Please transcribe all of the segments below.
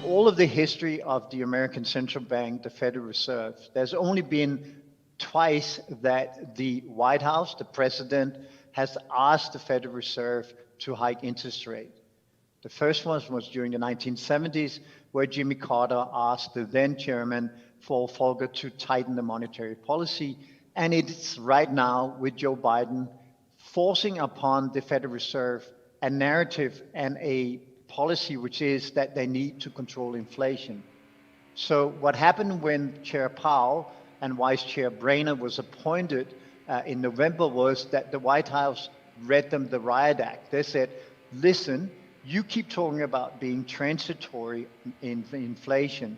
all of the history of the American Central Bank, the Federal Reserve, there's only been twice that the White House, the president, has asked the Federal Reserve to hike interest rate. The first one was during the 1970s, where Jimmy Carter asked the then chairman, Paul Volcker, to tighten the monetary policy. And it's right now with Joe Biden forcing upon the Federal Reserve a narrative and a policy which is that they need to control inflation. So what happened when Chair Powell and Vice Chair Brainerd was appointed in November was that the White House read them the Riot Act. They said, listen, you keep talking about being transitory in inflation.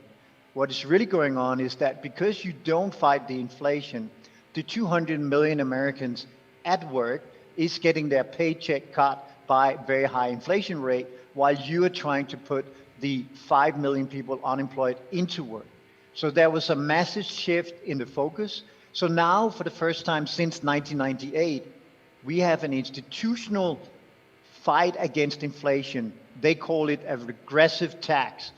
What is really going on is that because you don't fight the inflation, the 200 million Americans at work is getting their paycheck cut by very high inflation rate, while you are trying to put the 5 million people unemployed into work. So there was a massive shift in the focus. So now, for the first time since 1998, we have an institutional fight against inflation. They call it a regressive tax.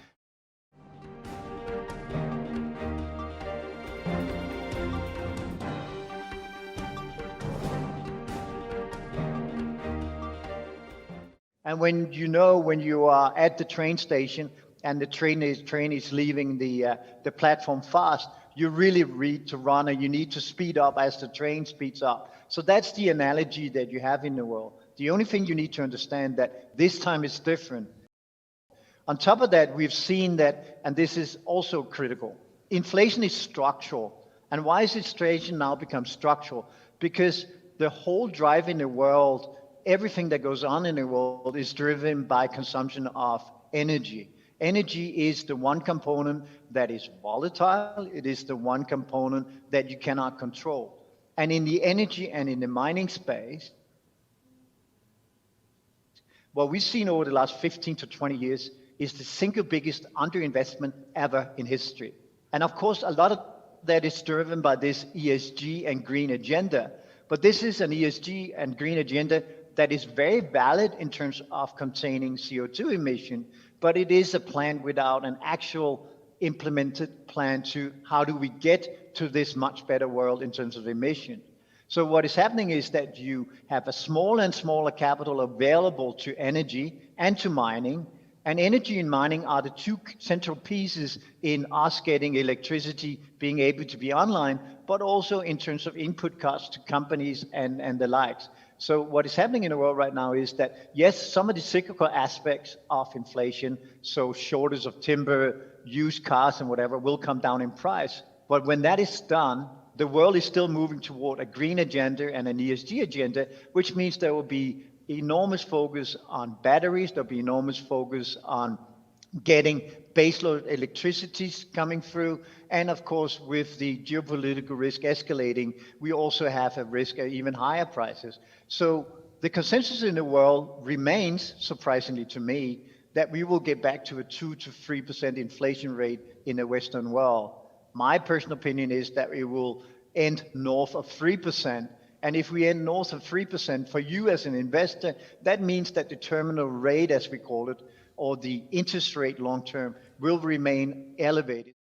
And when you are at the train station and the train is leaving the platform fast, you really need to run and you need to speed up as the train speeds up. So that's the analogy that you have in the world. The only thing you need to understand that this time is different. On top of that, we've seen that, and this is also critical, inflation is structural. And why is inflation now become structural? Because the whole drive in the world, everything that goes on in the world is driven by consumption of energy. Energy is the one component that is volatile. It is the one component that you cannot control. And in the energy and in the mining space, what we've seen over the last 15 to 20 years is the single biggest underinvestment ever in history. And of course, a lot of that is driven by this ESG and green agenda. But this is an ESG and green agenda that is very valid in terms of containing CO2 emission, but it is a plan without an actual implemented plan to how do we get to this much better world in terms of emission. So what is happening is that you have a smaller and smaller capital available to energy and to mining, and energy and mining are the two central pieces in us getting electricity, being able to be online, but also in terms of input costs to companies and the likes. So what is happening in the world right now is that, yes, some of the cyclical aspects of inflation, so shortage of timber, used cars and whatever, will come down in price. But when that is done, the world is still moving toward a green agenda and an ESG agenda, which means there will be enormous focus on batteries, there'll be enormous focus on getting baseload electricity coming through. And of course, with the geopolitical risk escalating, we also have a risk of even higher prices. So the consensus in the world remains, surprisingly to me, that we will get back to a 2 to 3% inflation rate in the Western world. My personal opinion is that it will end north of 3%. And if we end north of 3% for you as an investor, that means that the terminal rate, as we call it, or the interest rate long term, will remain elevated.